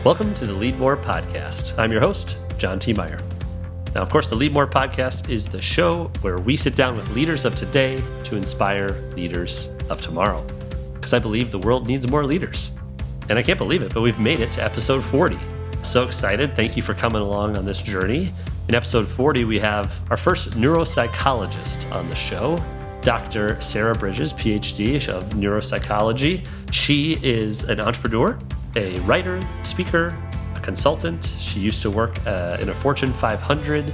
Welcome to the Leadmore podcast. I'm your host, John T. Meyer. Now, of course, the Leadmore podcast is the show where we sit down with leaders of today to inspire leaders of tomorrow. Because I believe the world needs more leaders. And I can't believe it, but we've made it to episode 40. So excited. Thank you for coming along on this journey. In episode 40, we have our first neuropsychologist on the show, Dr. Sarah Bridges, PhD of neuropsychology. She is an entrepreneur, a writer, speaker, a consultant. She used to work in a Fortune 500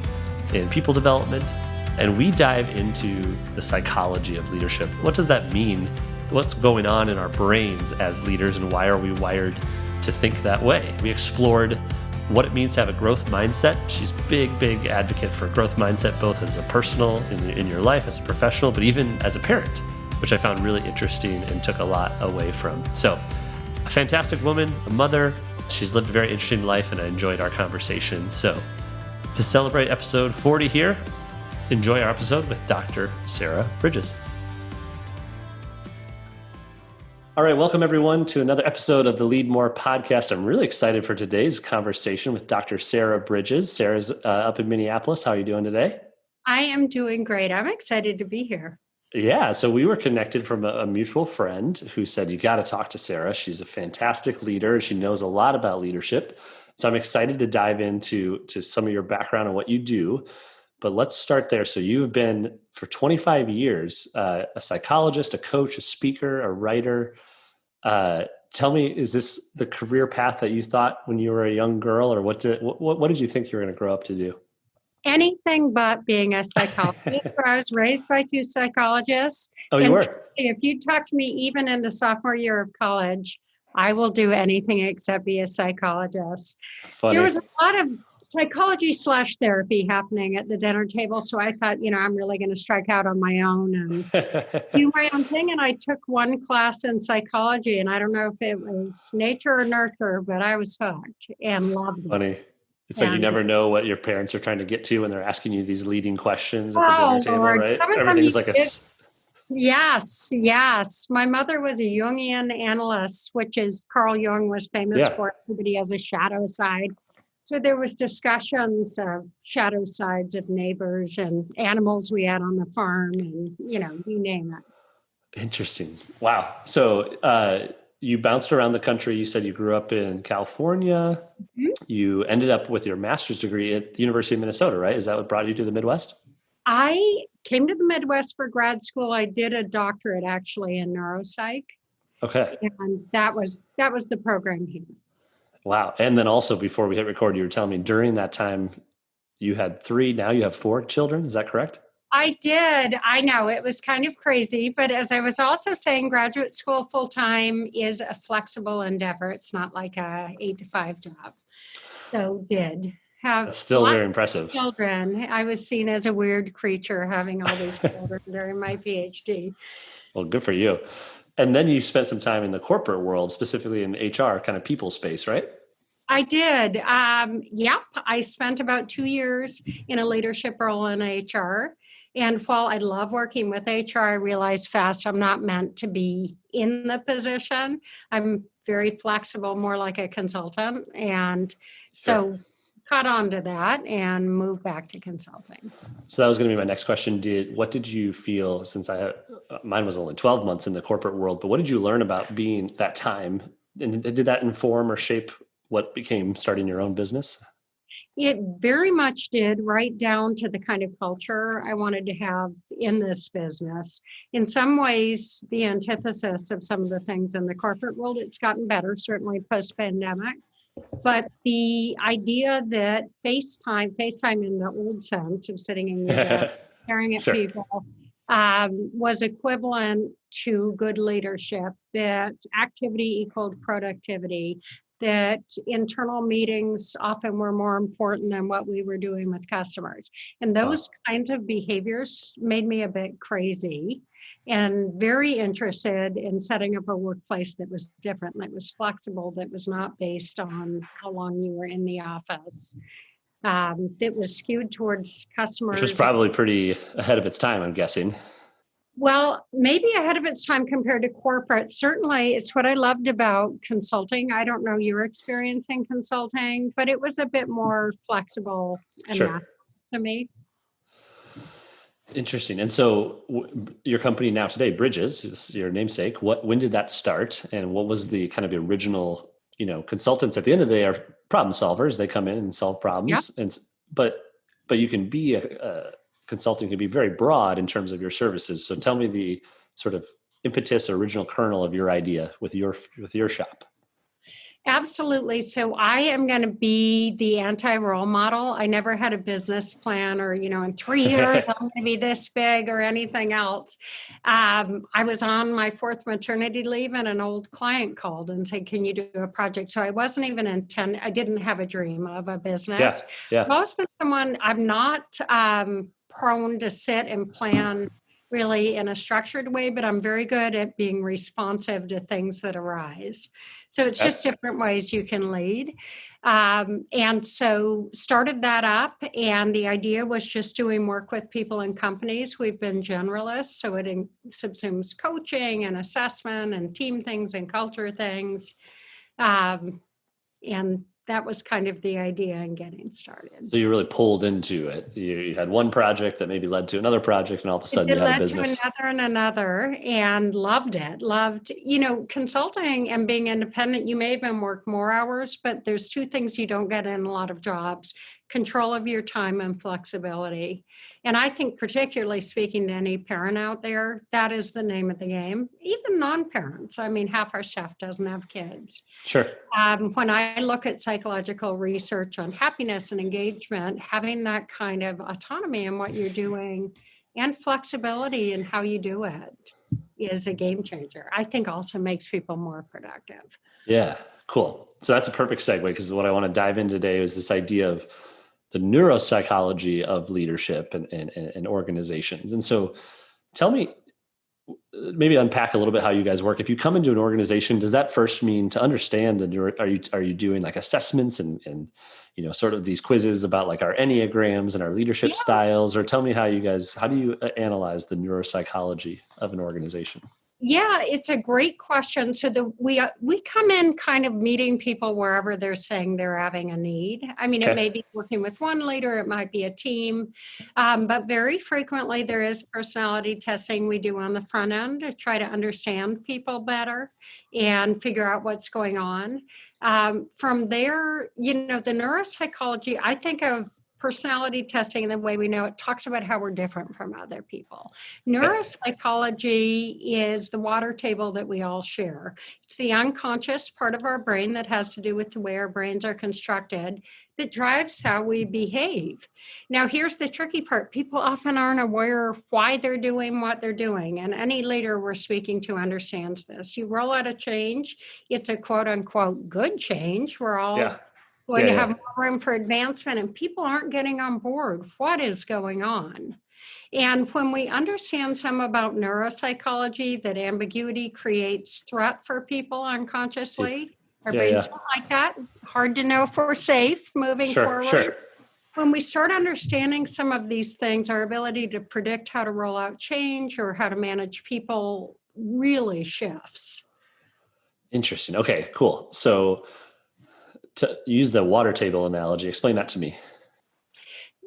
in people development. And we dive into the psychology of leadership. What does that mean? What's going on in our brains as leaders, and why are we wired to think that way? We explored what it means to have a growth mindset. She's big advocate for growth mindset, both as a personal in your life, as a professional, but even as a parent, which I found really interesting and took a lot away from. So a fantastic woman, a mother. She's lived a very interesting life, and I enjoyed our conversation. So to celebrate episode 40 here, enjoy our episode with Dr. Sarah Bridges. All right, welcome everyone to another episode of the Leadmore podcast. I'm really excited for today's conversation with Dr. Sarah Bridges. Sarah's up in Minneapolis. How are you doing today? I am doing great. I'm excited to be here. Yeah, so we were connected from a mutual friend who said, you got to talk to Sarah. She's a fantastic leader. She knows a lot about leadership. So I'm excited to dive into some of your background and what you do. But let's start there. So you've been for 25 years, a psychologist, a coach, a speaker, a writer. Tell me, is this the career path that you thought when you were a young girl, or what did you think you were going to grow up to do? Anything but being a psychologist. So I was raised by two psychologists. Oh, you were? If you talk to me even in the sophomore year of college, I will do anything except be a psychologist. Funny. There was a lot of psychology/therapy happening at the dinner table. So I thought, I'm really going to strike out on my own and do my own thing. And I took one class in psychology, and I don't know if it was nature or nurture, but I was hooked and loved it. Funny. It's like you never know what your parents are trying to get to when they're asking you these leading questions at the dinner table, Lord. right? Everything is like Yes. My mother was a Jungian analyst, which is Carl Jung was famous for. Everybody has a shadow side. So there was discussions of shadow sides of neighbors and animals we had on the farm, and, you name it. Interesting. Wow. So you bounced around the country. You said you grew up in California. Mm-hmm. You ended up with your master's degree at the University of Minnesota, right? Is that what brought you to the Midwest? I came to the Midwest for grad school. I did a doctorate actually in neuropsych. Okay. And that was the program here. Wow. And then also before we hit record, you were telling me during that time you had 3, now you have 4 children. Is that correct? I did. I know it was kind of crazy, but as I was also saying, graduate school full-time is a flexible endeavor. It's not like a 8-to-5 job. So did have That's still very impressive. Children. I was seen as a weird creature having all these children during my PhD. Well, good for you. And then you spent some time in the corporate world, specifically in HR, kind of people space, right? I did. I spent about 2 years in a leadership role in HR. And while I love working with HR, I realized fast I'm not meant to be in the position. I'm very flexible, more like a consultant. And so caught on to that and moved back to consulting. So that was going to be my next question. What did you feel, since mine was only 12 months in the corporate world, but what did you learn about being that time? And did that inform or shape what became starting your own business? It very much did, right down to the kind of culture I wanted to have in this business. In some ways, the antithesis of some of the things in the corporate world, it's gotten better, certainly post-pandemic. But the idea that FaceTime in the old sense of sitting in your desk, staring at people, was equivalent to good leadership, that activity equaled productivity, that internal meetings often were more important than what we were doing with customers. And those kinds of behaviors made me a bit crazy and very interested in setting up a workplace that was different, that was flexible, that was not based on how long you were in the office, that was skewed towards customers. Which was probably pretty ahead of its time, I'm guessing. Well, maybe ahead of its time compared to corporate. Certainly, it's what I loved about consulting. I don't know your experience in consulting, but it was a bit more flexible and Sure. natural to me. Interesting. And so your company now today, Bridges, is your namesake. When did that start? And what was the kind of the original, consultants at the end of the day are problem solvers. They come in and solve Yep. problems. But you can be consulting can be very broad in terms of your services. So tell me the sort of impetus or original kernel of your idea with your shop. Absolutely. So I am going to be the anti-role model. I never had a business plan or, in 3 years, I'm going to be this big or anything else. I was on my fourth maternity leave and an old client called and said, can you do a project? So I wasn't even I didn't have a dream of a business. Yeah. I've always been someone, I'm not prone to sit and plan really in a structured way, but I'm very good at being responsive to things that arise. So it's just different ways you can lead. And so started that up. And the idea was just doing work with people and companies. We've been generalists. So it subsumes coaching and assessment and team things and culture things. And that was kind of the idea in getting started. So you really pulled into it. You had one project that maybe led to another project, and all of a sudden you had a business. To another and another, and loved it. Loved, consulting and being independent. You may even work more hours, but there's two things you don't get in a lot of jobs: control of your time and flexibility. And I think, particularly speaking to any parent out there, that is the name of the game. Even non-parents. I mean, half our staff doesn't have kids. Sure. When I look at psychological research on happiness and engagement, having that kind of autonomy in what you're doing and flexibility in how you do it is a game changer. I think also makes people more productive. Yeah, cool. So that's a perfect segue, because what I want to dive in today is this idea of the neuropsychology of leadership and organizations. And so tell me, maybe unpack a little bit how you guys work. If you come into an organization, does that first mean to understand are you doing like assessments and sort of these quizzes about like our Enneagrams and our leadership styles? Or tell me how do you analyze the neuropsychology of an organization? Yeah, it's a great question. So we come in kind of meeting people wherever they're saying they're having a need. I mean, It may be working with one leader, it might be a team, but very frequently there is personality testing we do on the front end to try to understand people better and figure out what's going on. From there, the neuropsychology, I think of personality testing, the way we know it, talks about how we're different from other people. Neuropsychology is the water table that we all share. It's the unconscious part of our brain that has to do with the way our brains are constructed that drives how we behave. Now, here's the tricky part. People often aren't aware of why they're doing what they're doing. And any leader we're speaking to understands this. You roll out a change, it's a quote unquote good change. We're all going to have more room for advancement, and people aren't getting on board. What is going on? And when we understand some about neuropsychology, that ambiguity creates threat for people unconsciously. Our brains don't like that. Hard to know if we're safe moving forward. Sure. When we start understanding some of these things, our ability to predict how to roll out change or how to manage people really shifts. Interesting. Okay, cool. So to use the water table analogy, explain that to me.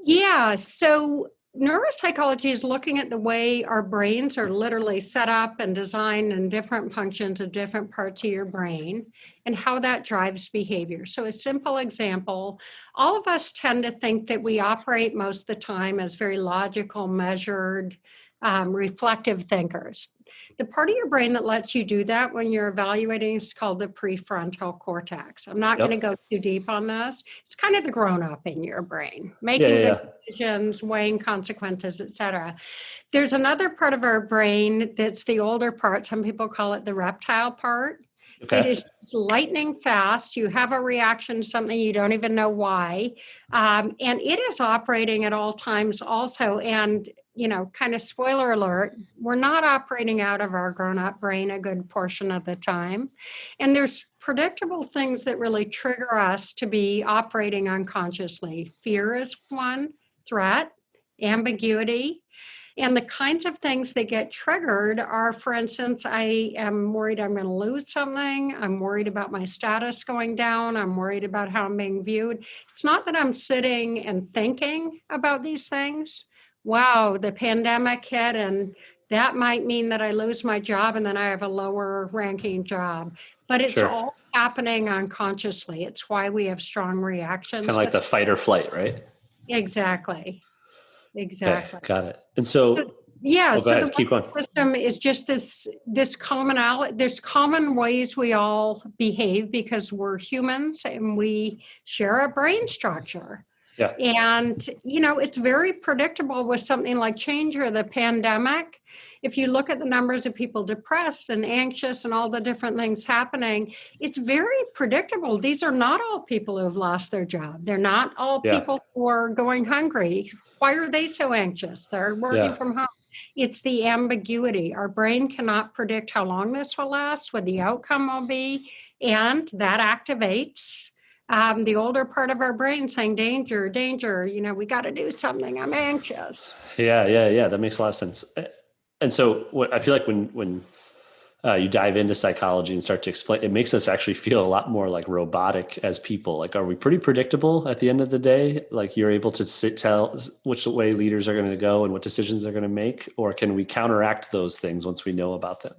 Yeah. So neuropsychology is looking at the way our brains are literally set up and designed and different functions of different parts of your brain and how that drives behavior. So a simple example, all of us tend to think that we operate most of the time as very logical, measured, reflective thinkers. The part of your brain that lets you do that when you're evaluating is called the prefrontal cortex. I'm not going to go too deep on this. It's kind of the grown-up in your brain, making good decisions, weighing consequences, etc. There's another part of our brain that's the older part. Some people call it the reptile part. Okay. It is lightning fast. You have a reaction to something, you don't even know why. And it is operating at all times also. And kind of spoiler alert, we're not operating out of our grown-up brain a good portion of the time. And there's predictable things that really trigger us to be operating unconsciously. Fear is one, threat, ambiguity. And the kinds of things that get triggered are, for instance, I am worried I'm going to lose something. I'm worried about my status going down. I'm worried about how I'm being viewed. It's not that I'm sitting and thinking about these things. Wow, the pandemic hit, and that might mean that I lose my job and then I have a lower ranking job. But it's Sure. all happening unconsciously. It's why we have strong It's kind of reactions like to the fight or flight, right? exactly. Okay, Exactly. got it. And So, so, yeah, oh, go so the ahead, keep limbic going. system is just this commonality. There's common ways we all behave because we're humans and we share a brain structure. Yeah. And, it's very predictable with something like change or the pandemic. If you look at the numbers of people depressed and anxious and all the different things happening, it's very predictable. These are not all people who have lost their job. They're not all Yeah. people who are going hungry. Why are they so anxious? They're working Yeah. from home. It's the ambiguity. Our brain cannot predict how long this will last, what the outcome will be, and that activates the older part of our brain saying, danger, danger, we got to do something. I'm anxious. Yeah. That makes a lot of sense. And so what I feel like when you dive into psychology and start to explain, it makes us actually feel a lot more like robotic as people. Like, are we pretty predictable at the end of the day? Like you're able to tell which way leaders are going to go and what decisions they're going to make, or can we counteract those things once we know about them?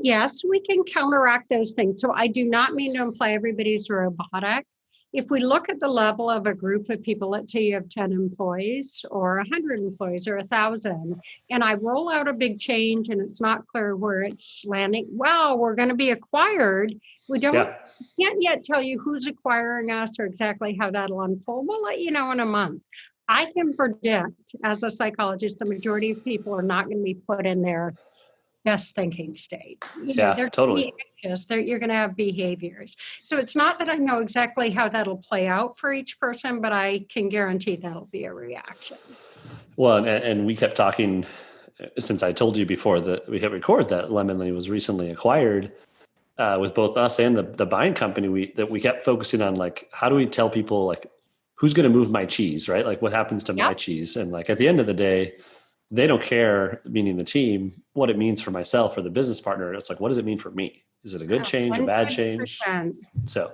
Yes, we can counteract those things. So I do not mean to imply everybody's robotic. If we look at the level of a group of people, let's say you have 10 employees or 100 employees or 1,000, and I roll out a big change and it's not clear where it's landing. Wow, we're going to be acquired. We can't yet tell you who's acquiring us or exactly how that'll unfold. We'll let you know in a month. I can predict as a psychologist, the majority of people are not going to be put in their best thinking state. Yeah, They're going to totally. be anxious. You're going to have behaviors. So it's not that I know exactly how that'll play out for each person, but I can guarantee that'll be a reaction. Well, and we kept talking since I told you before that we hit record that Lemonly was recently acquired with both us and the buying company. We kept focusing on like, how do we tell people like who's going to move my cheese, right? Like what happens to my cheese? And like at the end of the day, they don't care, meaning the team, what it means for myself or the business partner. It's like, what does it mean for me? Is it a good change, a bad change? 100%. So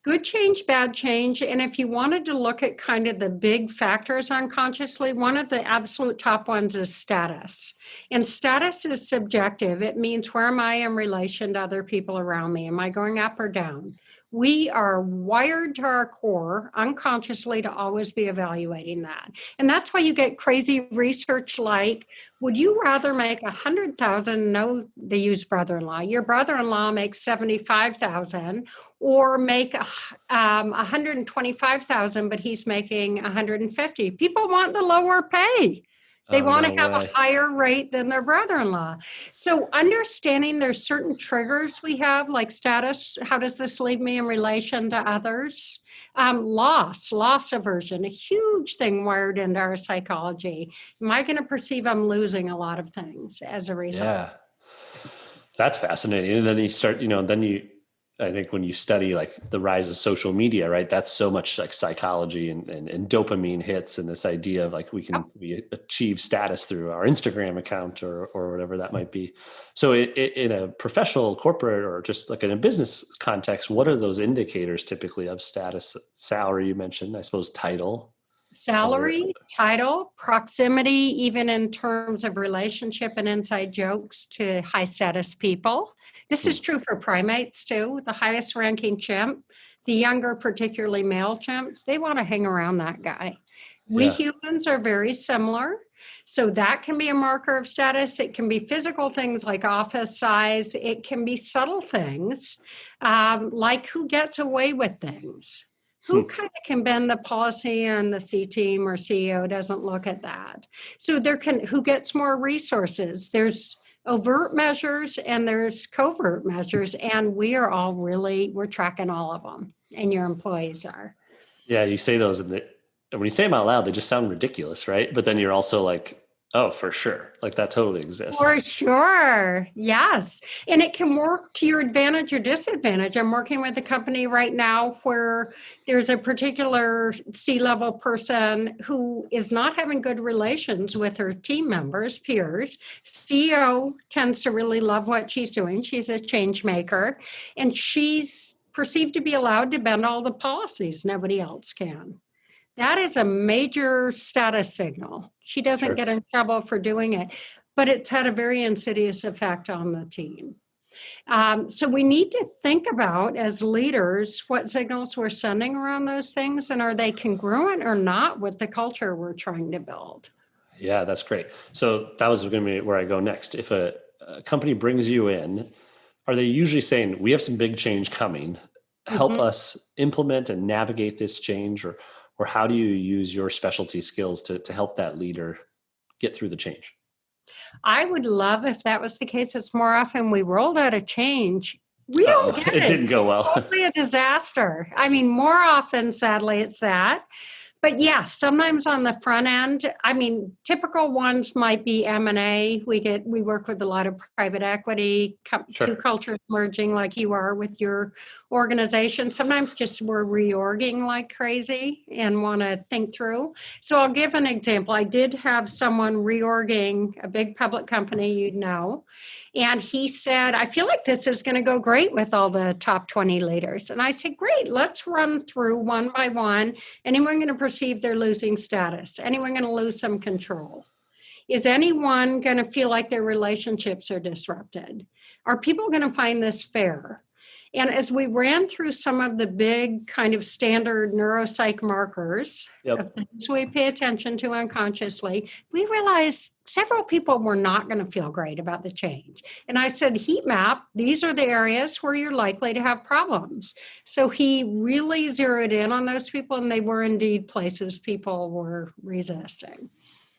Good change, bad change. And if you wanted to look at kind of the big factors unconsciously, one of the absolute top ones is status. And status is subjective. It means where am I in relation to other people around me? Am I going up or down? We are wired to our core unconsciously to always be evaluating that. And that's why you get crazy research like, would you rather make 100,000? No, they use brother-in-law. Your brother-in-law makes 75,000, or make 125,000, but he's making 150. People want the lower pay. They want to have a higher rate than their brother-in-law. So understanding there's certain triggers we have, like status, how does this leave me in relation to others? Loss aversion, a huge thing wired into our psychology. Am I going to perceive I'm losing a lot of things as a result? yeah, that's fascinating. And then you start, I think when you study like the rise of social media, right, that's so much like psychology and dopamine hits and this idea of like we achieve status through our Instagram account or whatever that might be. So in a professional, corporate, or just like in a business context, what are those indicators typically of status? Salary, you mentioned, I suppose, title. Salary, title, proximity, even in terms of relationship and inside jokes to high status people. This is true for primates too. The highest ranking chimp, the younger, particularly male chimps, they want to hang around that guy. We humans are very similar. So that can be a marker of status. It can be physical things like office size. It can be subtle things like who gets away with things. Who kind of can bend the policy, and the C team or CEO doesn't look at that. So who gets more resources. There's overt measures and there's covert measures, and we're tracking all of them, and your employees are. Yeah, you say those when you say them out loud, they just sound ridiculous, right? But then you're also like, Oh, for sure. Like that totally exists. For sure. Yes. And it can work to your advantage or disadvantage. I'm working with a company right now where there's a particular C-level person who is not having good relations with her team members, peers. CEO tends to really love what she's doing. She's a change maker, and she's perceived to be allowed to bend all the policies nobody else can. That is a major status signal. She doesn't Sure. get in trouble for doing it, but it's had a very insidious effect on the team. So we need to think about, as leaders, what signals we're sending around those things, and are they congruent or not with the culture we're trying to build? Yeah, that's great. So that was going to be where I go next. If a company brings you in, are they usually saying, we have some big change coming, help Mhm. us implement and navigate this change, or how do you use your specialty skills to help that leader get through the change? I would love if that was the case. It's more often we rolled out a change. We don't Uh-oh, get it it. didn't go It's well. totally a disaster. I mean, more often, sadly, it's that. But yes, sometimes on the front end, I mean, typical ones might be M&A. We work with a lot of private equity, two Sure. cultures merging like you are with your organization. Sometimes just we're reorging like crazy and want to think through. So I'll give an example. I did have someone reorging a big public company, you'd know. And he said, I feel like this is going to go great with all the top 20 leaders. And I said, great, let's run through one by one. Anyone going to perceive they're losing status? Anyone going to lose some control? Is anyone going to feel like their relationships are disrupted? Are people going to find this fair? And as we ran through some of the big kind of standard neuropsych markers of Yep. things we pay attention to unconsciously, we realized several people were not going to feel great about the change. And I said, heat map, these are the areas where you're likely to have problems. So he really zeroed in on those people, and they were indeed places people were resisting.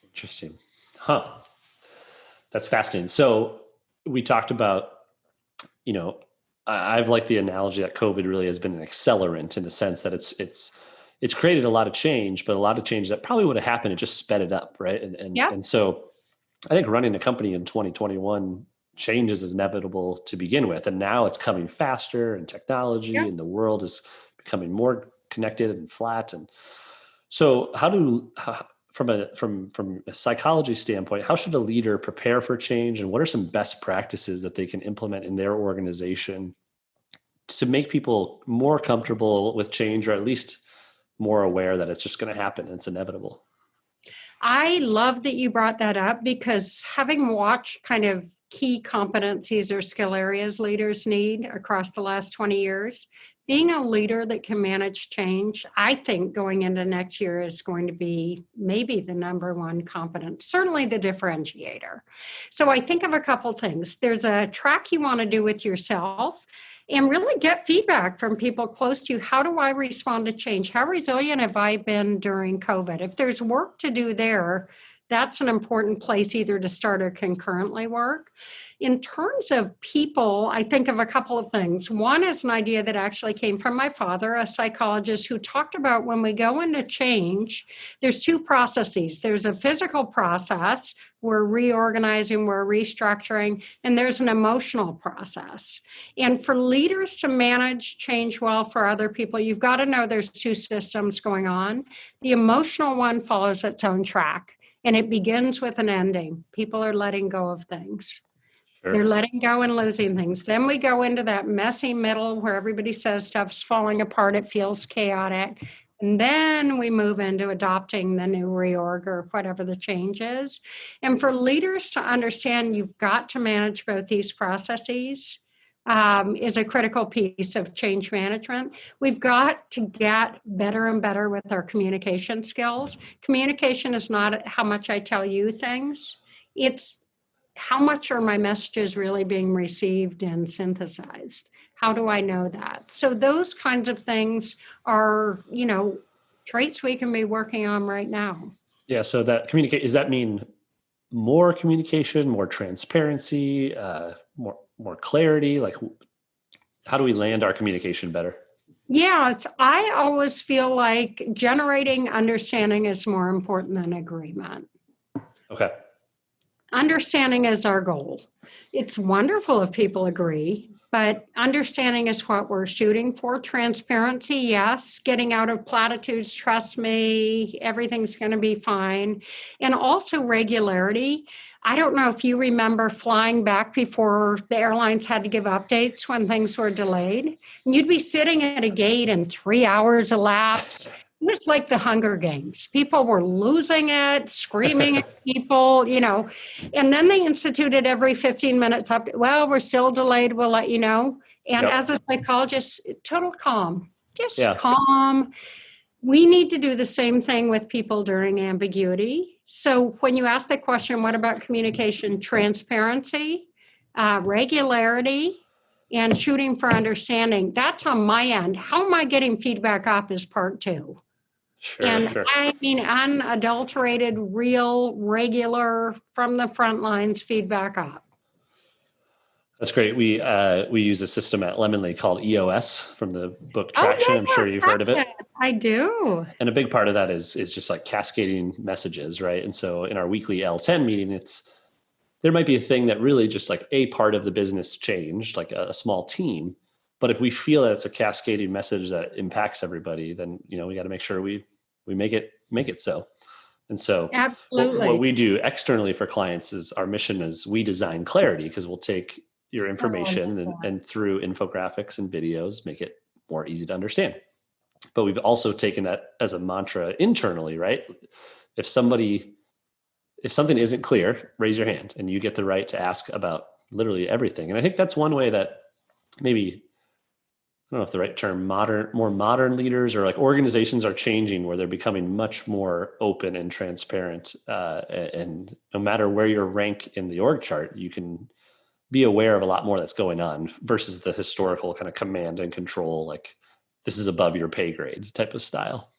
Interesting. Huh. That's fascinating. So we talked about, you know, I've liked the analogy that COVID really has been an accelerant in the sense that it's created a lot of change, but a lot of change that probably would have happened, it just sped it up, right? Yeah. And so I think running a company in 2021, change is inevitable to begin with, and now it's coming faster, and technology Yeah. and the world is becoming more connected and flat. And so, from a psychology standpoint, how should a leader prepare for change, and what are some best practices that they can implement in their organization to make people more comfortable with change, or at least more aware that it's just going to happen and it's inevitable? I love that you brought that up, because having watched kind of key competencies or skill areas leaders need across the last 20 years, being a leader that can manage change, I think going into next year is going to be maybe the number one competence, certainly the differentiator. So I think of a couple things. There's a track you want to do with yourself and really get feedback from people close to you. How do I respond to change? How resilient have I been during COVID? If there's work to do there, that's an important place either to start or concurrently work. In terms of people, I think of a couple of things. One is an idea that actually came from my father, a psychologist, who talked about when we go into change, there's two processes. There's a physical process, we're reorganizing, we're restructuring, and there's an emotional process. And for leaders to manage change well for other people, you've got to know there's two systems going on. The emotional one follows its own track, and it begins with an ending. People are letting go of things. They're Sure. letting go and losing things. Then we go into that messy middle where everybody says stuff's falling apart, it feels chaotic. And then we move into adopting the new reorg or whatever the change is. And for leaders to understand you've got to manage both these processes is a critical piece of change management. We've got to get better and better with our communication skills. Communication is not how much I tell you things. It's how much are my messages really being received and synthesized? How do I know that? So those kinds of things are, traits we can be working on right now. Yeah. So that communicate, does that mean more communication, more transparency, more clarity? Like, how do we land our communication better? Yes, I always feel like generating understanding is more important than agreement. Okay. Understanding is our goal. It's wonderful if people agree, but understanding is what we're shooting for. Transparency, yes. Getting out of platitudes, trust me, everything's going to be fine. And also regularity. I don't know if you remember flying back before the airlines had to give updates when things were delayed. And you'd be sitting at a gate and 3 hours elapsed. It was like the Hunger Games. People were losing it, screaming at people, and then they instituted every 15 minutes up. Well, we're still delayed. We'll let you know. And Yep. as a psychologist, total calm, just Yeah. calm. We need to do the same thing with people during ambiguity. So when you ask the question, what about communication? Transparency, regularity, and shooting for understanding. That's on my end. How am I getting feedback up is part two. Sure, And sure. I mean, unadulterated, real, regular, from the front lines feedback up. That's great. We use a system at Lemonly called EOS from the book Oh, Traction. yeah, I'm sure you've heard of it. I do. And a big part of that is just like cascading messages, right? And so in our weekly L10 meeting, there might be a thing that really just like a part of the business changed, like a small team. But if we feel that it's a cascading message that impacts everybody, then we got to make sure we make it so. And so Absolutely. what we do externally for clients is our mission is we design clarity, because we'll take your information and through infographics and videos, make it more easy to understand. But we've also taken that as a mantra internally, right? If something isn't clear, raise your hand and you get the right to ask about literally everything. And I think that's one way that maybe, I don't know if the right term, more modern leaders or like organizations are changing, where they're becoming much more open and transparent. And no matter where your rank in the org chart, you can be aware of a lot more that's going on versus the historical kind of command and control, like this is above your pay grade type of style.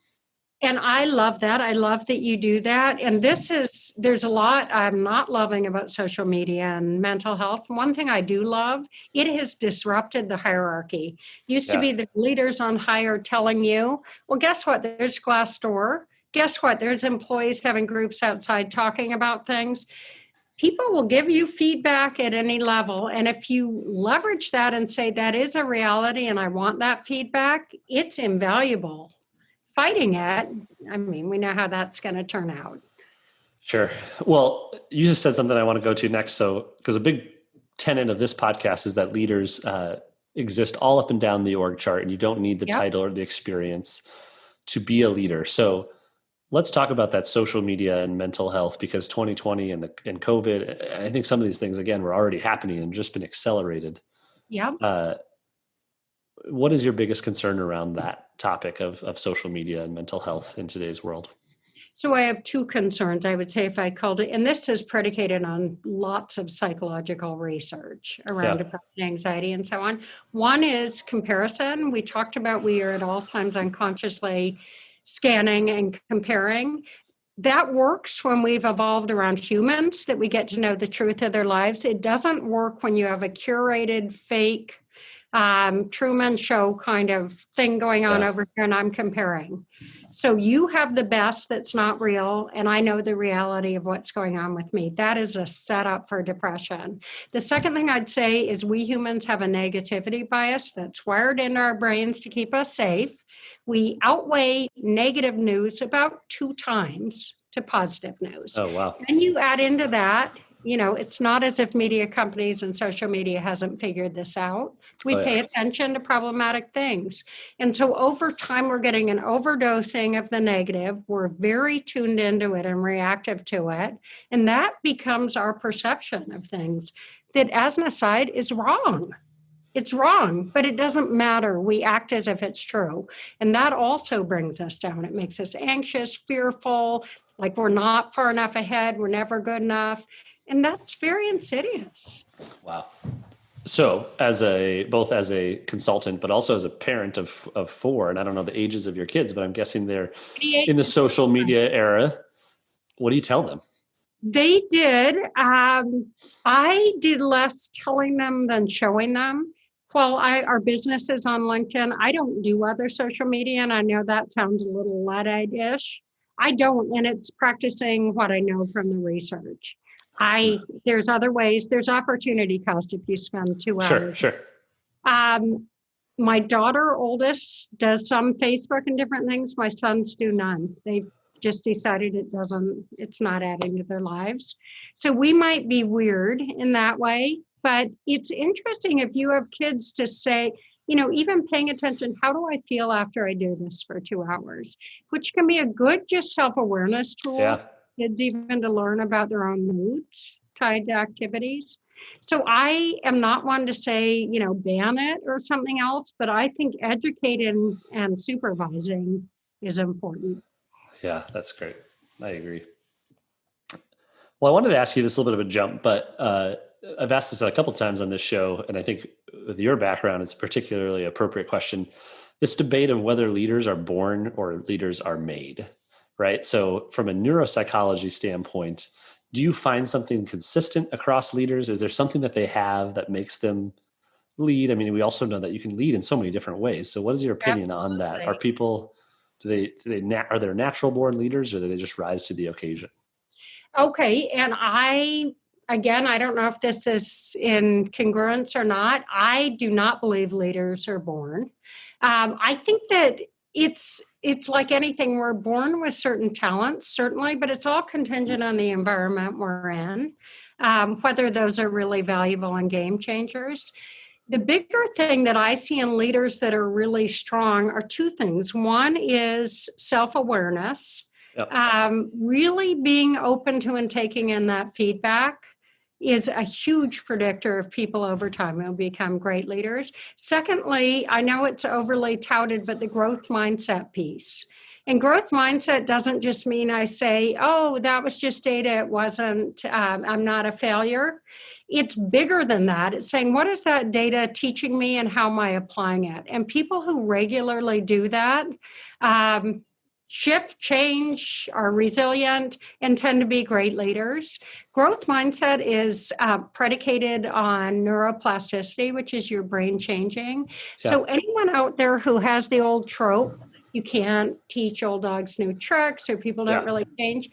And I love that. I love that you do that. And there's a lot I'm not loving about social media and mental health. One thing I do love, it has disrupted the hierarchy. Used to be the leaders on higher telling you, well, guess what? There's Glassdoor. Guess what? There's employees having groups outside talking about things. People will give you feedback at any level. And if you leverage that and say that is a reality and I want that feedback, it's invaluable. Fighting it, I mean, we know how that's going to turn out. Sure. Well, you just said something I want to go to next. So, because a big tenet of this podcast is that leaders exist all up and down the org chart, and you don't need the title or the experience to be a leader. So let's talk about that social media and mental health, because 2020 and COVID, I think some of these things, again, were already happening and just been accelerated. Yeah. What is your biggest concern around that topic of social media and mental health in today's world? So I have two concerns, I would say, if I called it, and this is predicated on lots of psychological research around depression, anxiety, and so on. One is comparison. We talked about we are at all times unconsciously scanning and comparing. That works when we've evolved around humans, that we get to know the truth of their lives. It doesn't work when you have a curated, fake, Truman Show kind of thing going on over here, and I'm comparing. So you have the best that's not real, and I know the reality of what's going on with me. That is a setup for depression. The second thing I'd say is we humans have a negativity bias that's wired into our brains to keep us safe. We outweigh negative news about 2 times to positive news. Oh, wow. And you add into that, it's not as if media companies and social media hasn't figured this out. We pay attention to problematic things. And so over time, we're getting an overdosing of the negative. We're very tuned into it and reactive to it. And that becomes our perception of things that, as an aside, is wrong. It's wrong, but it doesn't matter. We act as if it's true. And that also brings us down. It makes us anxious, fearful, like we're not far enough ahead, we're never good enough. And that's very insidious. Wow. So both as a consultant, but also as a parent of 4, and I don't know the ages of your kids, but I'm guessing they're in the social media era. What do you tell them? They did. I did less telling them than showing them. While our business is on LinkedIn, I don't do other social media, and I know that sounds a little Luddite-ish. I don't, and it's practicing what I know from the research. There's other ways. There's opportunity cost if you spend 2 hours. Sure. My daughter, oldest, does some Facebook and different things. My sons do none. They've just decided it's not adding to their lives. So we might be weird in that way, but it's interesting if you have kids to say, even paying attention, how do I feel after I do this for 2 hours, which can be a good just self-awareness tool. Yeah. Kids even to learn about their own moods tied to activities. So I am not one to say, ban it or something else, but I think educating and supervising is important. Yeah, that's great. I agree. Well, I wanted to ask you this a little bit of a jump, but I've asked this a couple of times on this show, and I think with your background, it's a particularly appropriate question. This debate of whether leaders are born or leaders are made, right? So from a neuropsychology standpoint, do you find something consistent across leaders? Is there something that they have that makes them lead? I mean, we also know that you can lead in so many different ways. So what is your opinion on that? Are people, are there natural born leaders, or do they just rise to the occasion? Okay. And I don't know if this is in congruence or not. I do not believe leaders are born. I think that it's like anything. We're born with certain talents, certainly, but it's all contingent on the environment we're in, whether those are really valuable and game changers. The bigger thing that I see in leaders that are really strong are two things. One is self-awareness. Yep. Really being open to and taking in that feedback is a huge predictor of people over time who become great leaders. Secondly, I know it's overly touted, but the growth mindset piece. And growth mindset doesn't just mean I say, oh, that was just data. It wasn't, I'm not a failure. It's bigger than that. It's saying, what is that data teaching me and how am I applying it? And people who regularly do that, shift, change, are resilient, and tend to be great leaders. Growth mindset is predicated on neuroplasticity, which is your brain changing. Yeah. So anyone out there who has the old trope, you can't teach old dogs new tricks, or people don't really change,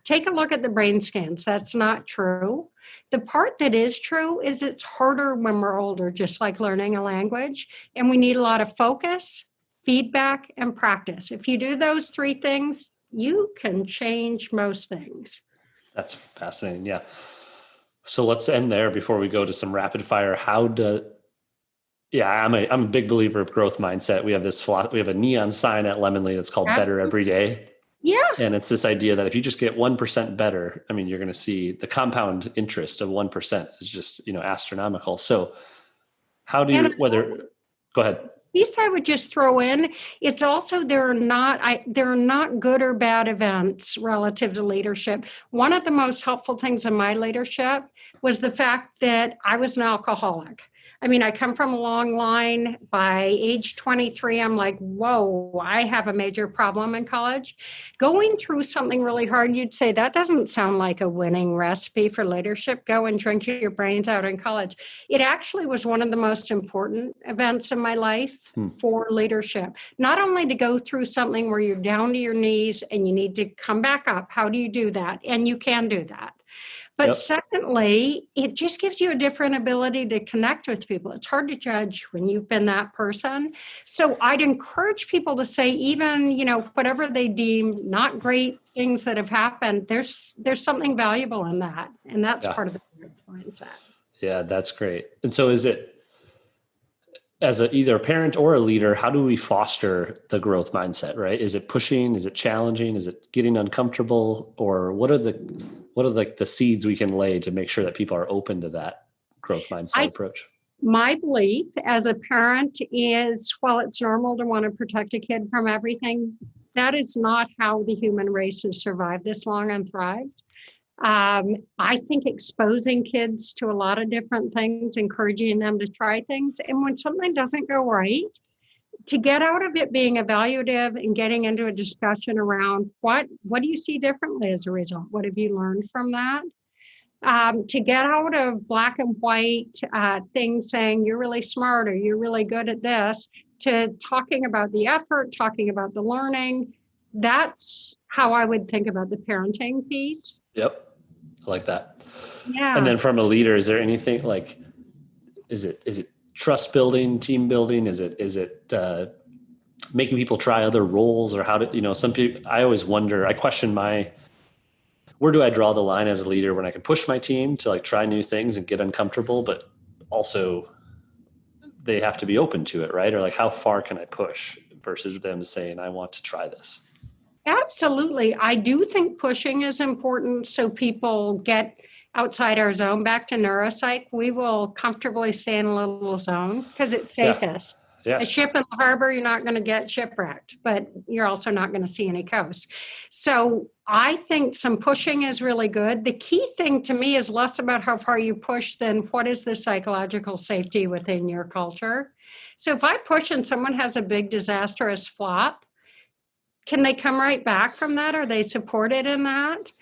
take a look at the brain scans. That's not true. The part that is true is it's harder when we're older, just like learning a language, and we need a lot of focus, feedback, and practice. If you do those three things, you can change most things. That's fascinating. Yeah. So let's end there before we go to some rapid fire. I'm a big believer of growth mindset. We have a neon sign at Lemonly that's called Absolutely. Better Every Day. Yeah. And it's this idea that if you just get 1% better, I mean, you're going to see the compound interest of 1% is just, astronomical. So how do you, go ahead. Piece I would just throw in, it's also there are not good or bad events relative to leadership. One of the most helpful things in my leadership was the fact that I was an alcoholic. I mean, I come from a long line. By age 23, I'm like, whoa, I have a major problem in college. Going through something really hard, you'd say, that doesn't sound like a winning recipe for leadership. Go and drink your brains out in college. It actually was one of the most important events in my life for leadership. Not only to go through something where you're down to your knees and you need to come back up. How do you do that? And you can do that. But secondly, it just gives you a different ability to connect with people. It's hard to judge when you've been that person. So I'd encourage people to say, even, whatever they deem not great things that have happened, there's something valuable in that. And that's part of the mindset. Yeah, that's great. And so is it, as either a parent or a leader, how do we foster the growth mindset, right? Is it pushing? Is it challenging? Is it getting uncomfortable? Or what are the seeds we can lay to make sure that people are open to that growth mindset approach? My belief as a parent is, while it's normal to want to protect a kid from everything, that is not how the human race has survived this long and thrived. I think exposing kids to a lot of different things, encouraging them to try things. And when something doesn't go right, to get out of it being evaluative and getting into a discussion around what do you see differently as a result? What have you learned from that? To get out of black and white things saying you're really smart or you're really good at this, to talking about the effort, talking about the learning. That's how I would think about the parenting piece. Yep. I like that. And Yeah. then from a leader, is there anything like, is it trust building, team building? Is it making people try other roles, or how to, some people, I always wonder, I question where do I draw the line as a leader when I can push my team to like try new things and get uncomfortable, but also they have to be open to it, right? Or like, how far can I push versus them saying, I want to try this? Absolutely. I do think pushing is important so people get outside our zone. Back to neuropsych, we will comfortably stay in a little zone because it's Yeah. safest. Yeah. A ship in the harbor, you're not going to get shipwrecked, but you're also not going to see any coast. So I think some pushing is really good. The key thing to me is less about how far you push than what is the psychological safety within your culture. So if I push and someone has a big disastrous flop, can they come right back from that? Are they supported in that?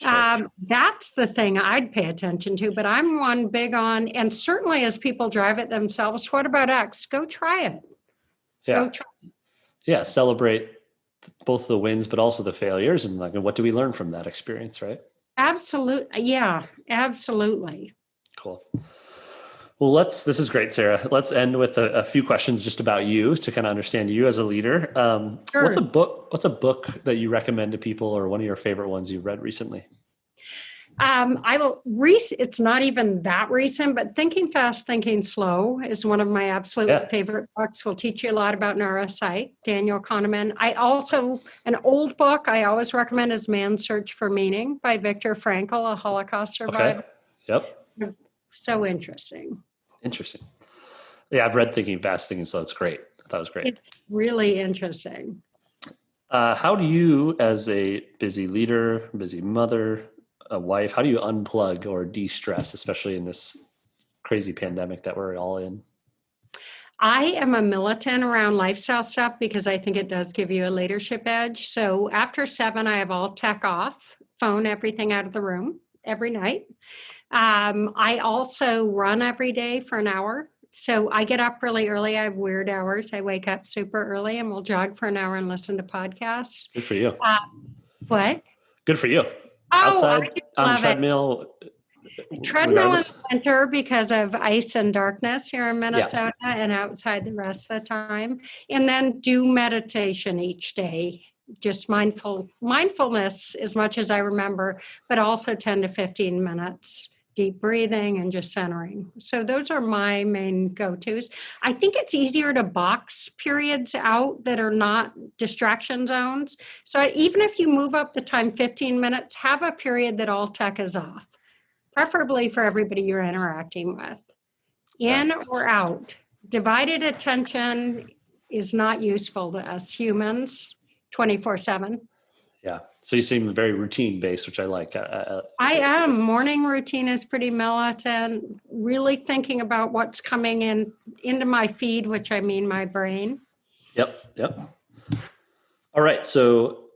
Sure. That's the thing I'd pay attention to. But I'm one big on, and certainly as people drive it themselves, what about X? Go try it. Go Yeah. try. Yeah. Celebrate both the wins, but also the failures. And like, what do we learn from that experience? Right. Absolutely. Yeah, absolutely. Cool. Well, this is great, Sarah. Let's end with a few questions just about you to kind of understand you as a leader. What's Sure. what's a book that you recommend to people, or one of your favorite ones you've read recently? It's not even that recent, but Thinking Fast, Thinking Slow is one of my absolute Yeah. favorite books. Will teach you a lot about neuropsych, Daniel Kahneman. An old book I always recommend is Man's Search for Meaning by Viktor Frankl, a Holocaust survivor. Okay. Yep. So interesting. Interesting. Yeah. I've read Thinking Fast, Thinking Slow. It's great. I thought it was great. It's really interesting. How do you, as a busy leader, busy mother, a wife, how do you unplug or de-stress, especially in this crazy pandemic that we're all in? I am a militant around lifestyle stuff because I think it does give you a leadership edge. So after 7, I have all tech off, phone everything out of the room every night. I also run every day for an hour. So I get up really early. I have weird hours. I wake up super early and we'll jog for an hour and listen to podcasts. Good for you. What? Good for you. Oh, I Outside do on love it. treadmill, Treadmill in regardless. the winter because of ice and darkness here in Yeah. Minnesota, and outside the rest of the time. And then do meditation each day. Just mindfulness as much as I remember, but also 10 to 15 minutes, deep breathing and just centering. So those are my main go-tos. I think it's easier to box periods out that are not distraction zones. So even if you move up the time 15 minutes, have a period that all tech is off, preferably for everybody you're interacting with. In or out. Divided attention is not useful to us humans 24/7. Yeah. So you seem very routine based, which I like. I am. Morning routine is pretty militant, really thinking about what's coming into my feed, which I mean my brain. Yep. Yep. All right. So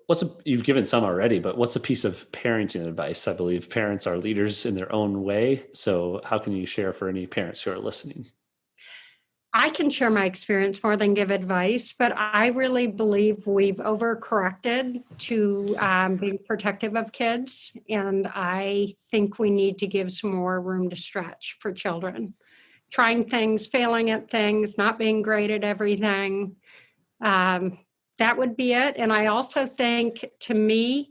you've given some already, but what's a piece of parenting advice? I believe parents are leaders in their own way. So how can you share for any parents who are listening? I can share my experience more than give advice, but I really believe we've overcorrected to being protective of kids. And I think we need to give some more room to stretch for children. Trying things, failing at things, not being great at everything. That would be it. And I also think, to me,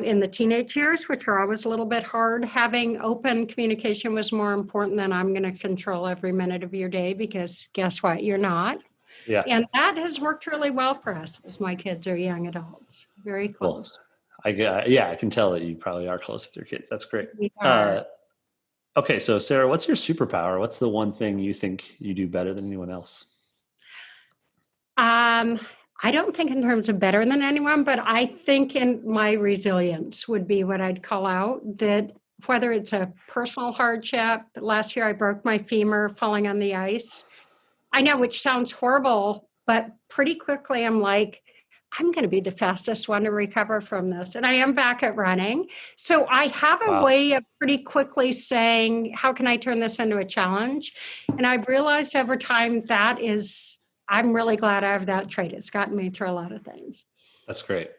in the teenage years, which are always a little bit hard, having open communication was more important than I'm going to control every minute of your day, because guess what? You're not. Yeah. And that has worked really well for us as my kids are young adults. Very close. Well, I can tell that you probably are close with your kids. That's great. We are. Okay. So Sarah, what's your superpower? What's the one thing you think you do better than anyone else? I don't think in terms of better than anyone, but I think in my resilience would be what I'd call out. That whether it's a personal hardship, last year I broke my femur falling on the ice. I know, which sounds horrible, but pretty quickly I'm like, I'm going to be the fastest one to recover from this. And I am back at running. So I have a way of pretty quickly saying, how can I turn this into a challenge? And I've realized over time I'm really glad I have that trait. It's gotten me through a lot of things. That's great.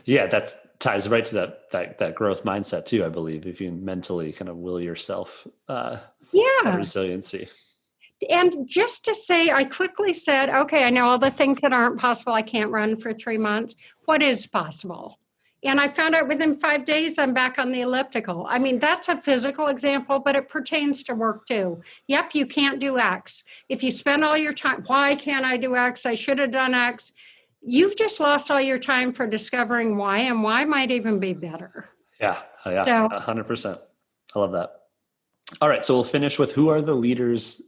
Yeah, that ties right to that growth mindset too, I believe, if you mentally kind of will yourself have Yeah. resiliency. And just to say, I quickly said, okay, I know all the things that aren't possible. I can't run for 3 months. What is possible? And I found out within 5 days, I'm back on the elliptical. I mean, that's a physical example, but it pertains to work too. Yep, you can't do X. If you spend all your time, why can't I do X? I should have done X. You've just lost all your time for discovering why, and why might even be better. Yeah, So, 100%. I love that. All right, so we'll finish with who are the leaders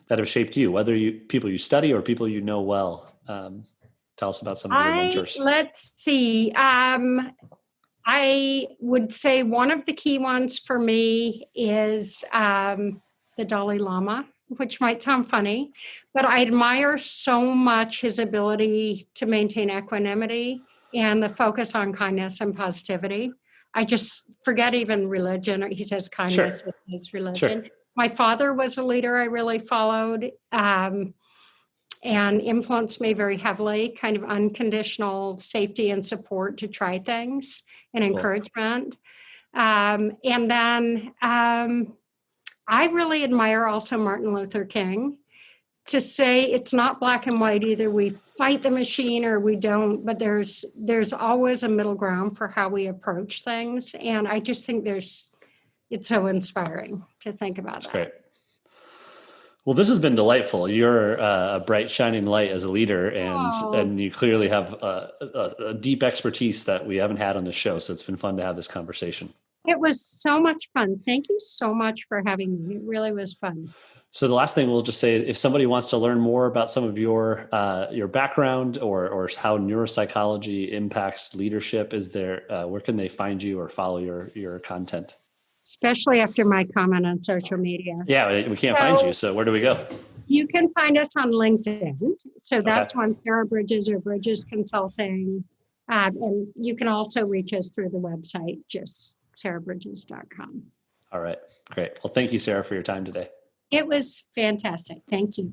that have shaped you, whether people you study or people you know well. Tell us about some of your mentors. Let's see. I would say one of the key ones for me is the Dalai Lama, which might sound funny, but I admire so much his ability to maintain equanimity and the focus on kindness and positivity. I just forget even religion. He says kindness is religion. Sure. My father was a leader I really followed and influenced me very heavily, kind of unconditional safety and support to try things and encouragement. And then I really admire also Martin Luther King. To say it's not black and white, either we fight the machine or we don't, but there's always a middle ground for how we approach things. And I just think it's so inspiring to think about that. Great. Well, this has been delightful. You're a bright, shining light as a leader, and you clearly have a deep expertise that we haven't had on the show. So it's been fun to have this conversation. It was so much fun. Thank you so much for having me. It really was fun. So the last thing we'll just say, if somebody wants to learn more about some of your background or how neuropsychology impacts leadership, where can they find you or follow your content? Especially after my comment on social media. Yeah, we can't find you. So where do we go? You can find us on LinkedIn. So that's on Sarah Bridges or Bridges Consulting. And you can also reach us through the website, just sarahbridges.com. All right, great. Well, thank you, Sarah, for your time today. It was fantastic. Thank you.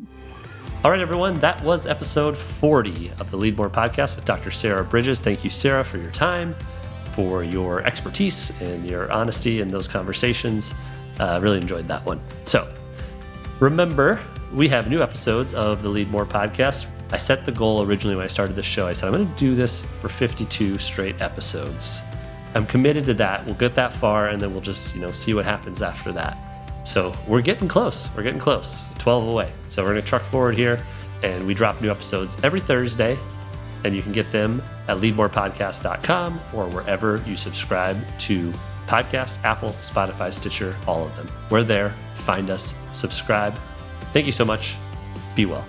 All right, everyone. That was episode 40 of the Leadmore podcast with Dr. Sarah Bridges. Thank you, Sarah, for your time, for your expertise and your honesty in those conversations. Really enjoyed that one. So remember, we have new episodes of the Leadmore podcast. I set the goal originally when I started the show. I said, I'm going to do this for 52 straight episodes. I'm committed to that. We'll get that far, and then we'll just, see what happens after that. So we're getting close. 12 away. So we're going to truck forward here, and we drop new episodes every Thursday, and you can get them at leadmorepodcast.com or wherever you subscribe to podcasts, Apple, Spotify, Stitcher, all of them. We're there. Find us, subscribe. Thank you so much. Be well.